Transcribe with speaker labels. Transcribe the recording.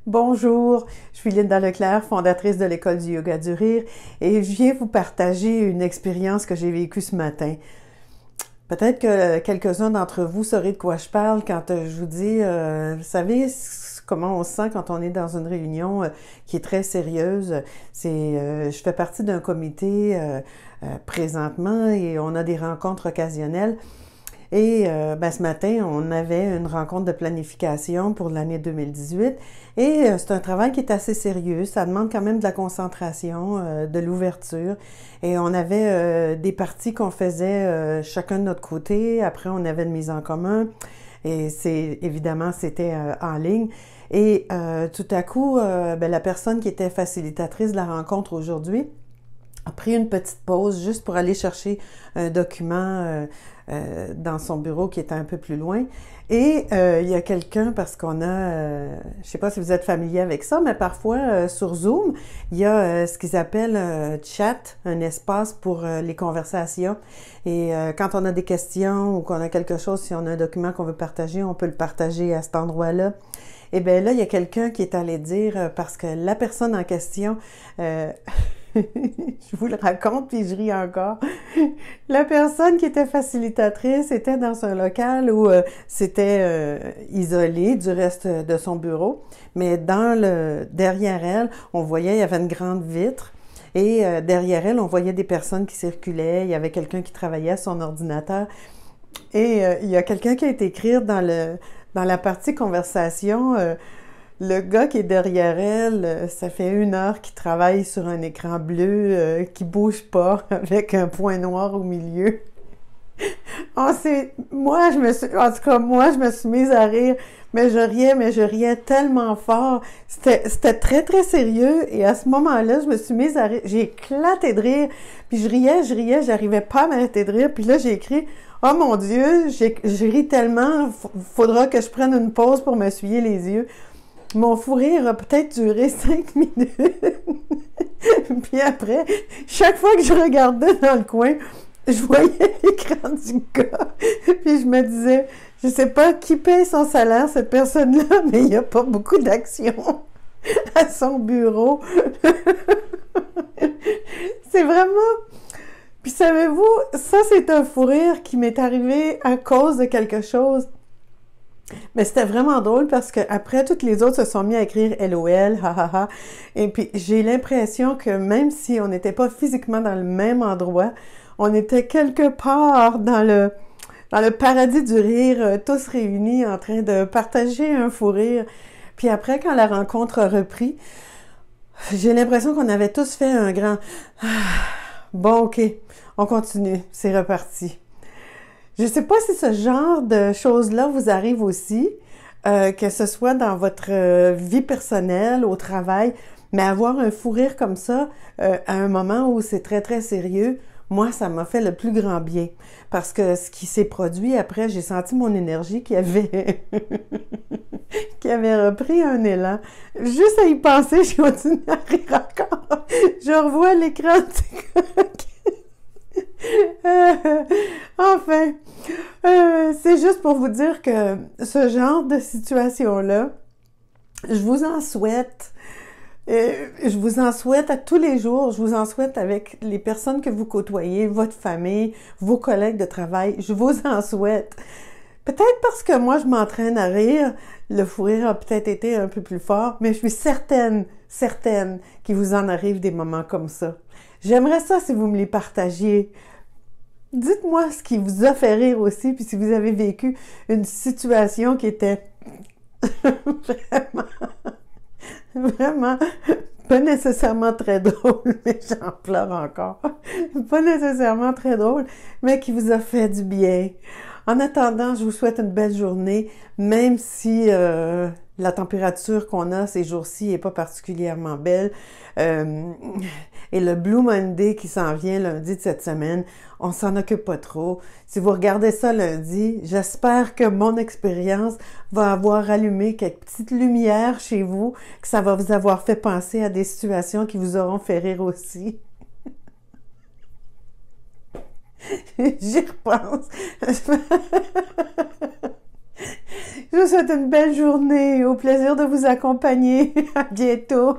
Speaker 1: Bonjour, je suis Linda Leclerc, fondatrice de l'École du yoga du rire et je viens vous partager une expérience que j'ai vécue ce matin. Peut-être que quelques-uns d'entre vous saurez de quoi je parle quand je vous dis, vous savez comment on se sent quand on est dans une réunion qui est très sérieuse. Je fais partie d'un comité présentement et on a des rencontres occasionnelles. Et ce matin, on avait une rencontre de planification pour l'année 2018 et c'est un travail qui est assez sérieux. Ça demande quand même de la concentration, de l'ouverture. Et on avait des parties qu'on faisait chacun de notre côté. Après, on avait une mise en commun et c'était en ligne. Et tout à coup, la personne qui était facilitatrice de la rencontre aujourd'hui a pris une petite pause juste pour aller chercher un document dans son bureau qui était un peu plus loin. Et il y a quelqu'un, parce qu'on a, je sais pas si vous êtes familier avec ça, mais parfois sur Zoom, il y a ce qu'ils appellent un chat, un espace pour les conversations. Et quand on a des questions ou qu'on a quelque chose, si on a un document qu'on veut partager, on peut le partager à cet endroit-là. Et bien là, il y a quelqu'un qui est allé dire, parce que la personne en question... je vous le raconte, puis je ris encore. La personne qui était facilitatrice était dans un local où c'était isolé du reste de son bureau, mais derrière elle, on voyait, il y avait une grande vitre, et derrière elle, on voyait des personnes qui circulaient, il y avait quelqu'un qui travaillait à son ordinateur, et il y a quelqu'un qui a été écrire dans la partie conversation... le gars qui est derrière elle, ça fait 1 heure qu'il travaille sur un écran bleu qui bouge pas, avec un point noir au milieu. En tout cas, moi, je me suis mise à rire, mais je riais tellement fort. C'était très, très sérieux, et à ce moment-là, je me suis mise à rire. J'ai éclaté de rire, puis je riais, j'arrivais pas à m'arrêter de rire, puis là, j'ai écrit « Oh mon Dieu, j'ai ri tellement, faudra que je prenne une pause pour m'essuyer les yeux. » Mon fou rire a peut-être duré 5 minutes. Puis après, chaque fois que je regardais dans le coin, je voyais l'écran du gars. Puis je me disais, je sais pas qui paye son salaire, cette personne-là, mais il n'y a pas beaucoup d'action à son bureau. C'est vraiment... Puis savez-vous, ça c'est un fou rire qui m'est arrivé à cause de quelque chose. Mais c'était vraiment drôle parce que après toutes les autres se sont mis à écrire LOL, hahaha. Et puis j'ai l'impression que même si on n'était pas physiquement dans le même endroit, on était quelque part dans le paradis du rire, tous réunis en train de partager un fou rire. Puis après, quand la rencontre a repris, j'ai l'impression qu'on avait tous fait un grand bon, ok, on continue, c'est reparti. Je ne sais pas si ce genre de choses-là vous arrive aussi, que ce soit dans votre vie personnelle, au travail, mais avoir un fou rire comme ça, à un moment où c'est très, très sérieux, moi, ça m'a fait le plus grand bien. Parce que ce qui s'est produit après, j'ai senti mon énergie qui avait, qui avait repris un élan. Juste à y penser, je continue à rire encore. Je revois l'écran enfin, c'est juste pour vous dire que ce genre de situation-là, je vous en souhaite. Je vous en souhaite à tous les jours. Je vous en souhaite avec les personnes que vous côtoyez, votre famille, vos collègues de travail. Je vous en souhaite. Peut-être parce que moi, je m'entraîne à rire, le fou rire a peut-être été un peu plus fort, mais je suis certaine qu'il vous en arrive des moments comme ça. J'aimerais ça si vous me les partagiez. Dites-moi ce qui vous a fait rire aussi, puis si vous avez vécu une situation qui était vraiment, vraiment pas nécessairement très drôle, mais j'en pleure encore. Pas nécessairement très drôle, mais qui vous a fait du bien. En attendant, je vous souhaite une belle journée, même si la température qu'on a ces jours-ci n'est pas particulièrement belle. Et le Blue Monday qui s'en vient lundi de cette semaine, on s'en occupe pas trop. Si vous regardez ça lundi, j'espère que mon expérience va avoir allumé quelques petites lumières chez vous, que ça va vous avoir fait penser à des situations qui vous auront fait rire aussi. J'y repense. Je vous souhaite une belle journée. Au plaisir de vous accompagner. À bientôt.